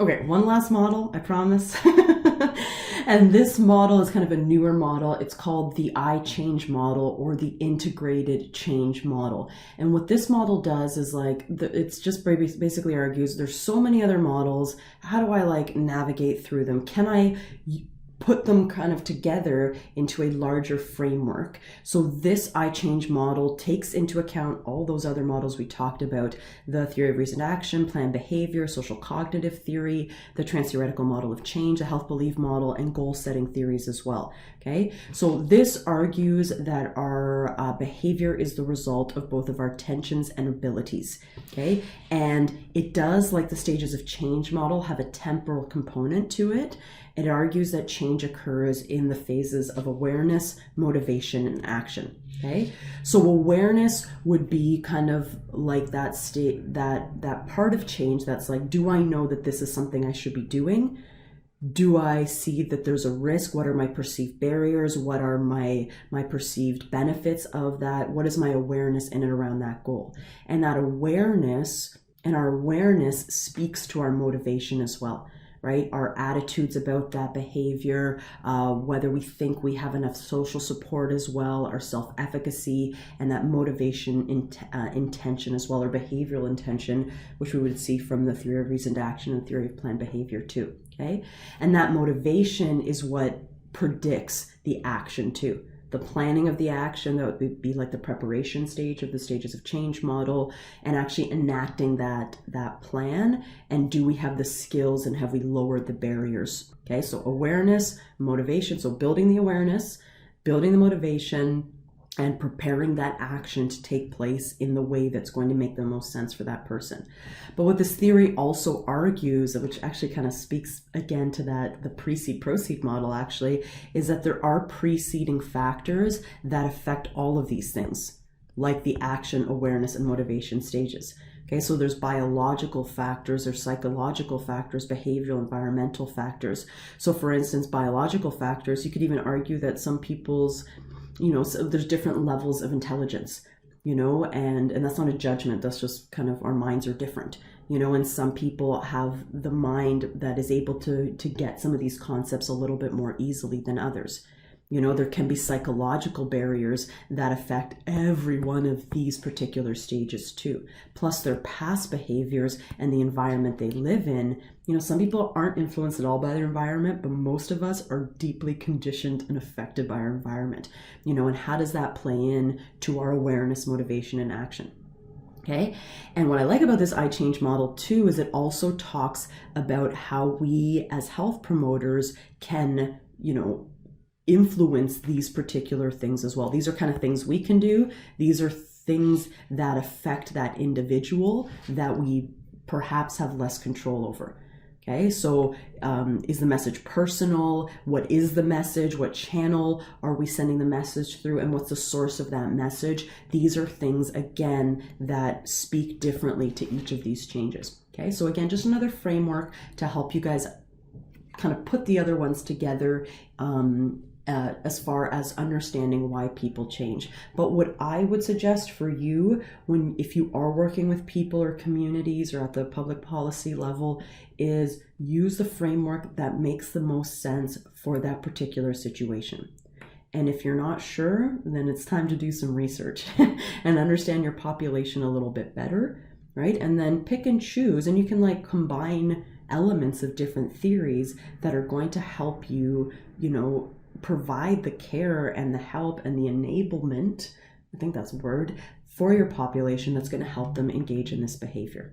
Okay, one last model, I promise. And this model is kind of a newer model. It's called the I change model or the integrated change model. And what this model does is it's just basically argues there's so many other models. How do I navigate through them? Can I put them kind of together into a larger framework? So this I change model takes into account all those other models we talked about: the theory of reasoned action, planned behavior, social cognitive theory, the trans-theoretical model of change, the health belief model, and goal setting theories as well. Okay, so this argues that our behavior is the result of both of our tensions and abilities. Okay, and it does, like the stages of change model, have a temporal component to it. It argues that change occurs in the phases of awareness, motivation, and action. Okay, so awareness would be kind of like that state, that part of change that's like, do I know that this is something I should be doing? Do I see that there's a risk? What are my perceived barriers? What are my perceived benefits of that? What is my awareness in and around that goal? And that awareness and our awareness speaks to our motivation as well. Right? Our attitudes about that behavior, whether we think we have enough social support as well, our self-efficacy, and that motivation intention as well, or behavioral intention, which we would see from the theory of reasoned action and theory of planned behavior too. Okay? And that motivation is what predicts the action too. The planning of the action, that would be like the preparation stage of the stages of change model, and actually enacting that plan. And do we have the skills and have we lowered the barriers? Okay, so awareness, motivation. So building the awareness, building the motivation, and preparing that action to take place in the way that's going to make the most sense for that person. But what this theory also argues, which actually kind of speaks again to the precede-proceed model actually, is that there are preceding factors that affect all of these things, like the action, awareness, and motivation stages. Okay, so there's biological factors, there's psychological factors, behavioral, environmental factors. So for instance, biological factors, you could even argue that some people's, so there's different levels of intelligence, and that's not a judgment. That's just kind of our minds are different, and some people have the mind that is able to get some of these concepts a little bit more easily than others. There can be psychological barriers that affect every one of these particular stages too. Plus their past behaviors and the environment they live in. Some people aren't influenced at all by their environment, but most of us are deeply conditioned and affected by our environment. And how does that play in to our awareness, motivation, and action? Okay. And what I like about this I change model too is it also talks about how we as health promoters can, influence these particular things as well. These are kind of things we can do. These are things that affect that individual that we perhaps have less control over. Okay, so is the message personal? What is the message? What channel are we sending the message through? And what's the source of that message? These are things, again, that speak differently to each of these changes. Okay, so again, just another framework to help you guys kind of put the other ones together as far as understanding why people change. But what I would suggest for you, if you are working with people or communities or at the public policy level, is use the framework that makes the most sense for that particular situation. And if you're not sure, then it's time to do some research and understand your population a little bit better, right? And then pick and choose, and you can combine elements of different theories that are going to help you, provide the care and the help and the enablement, I think that's a word, for your population that's going to help them engage in this behavior.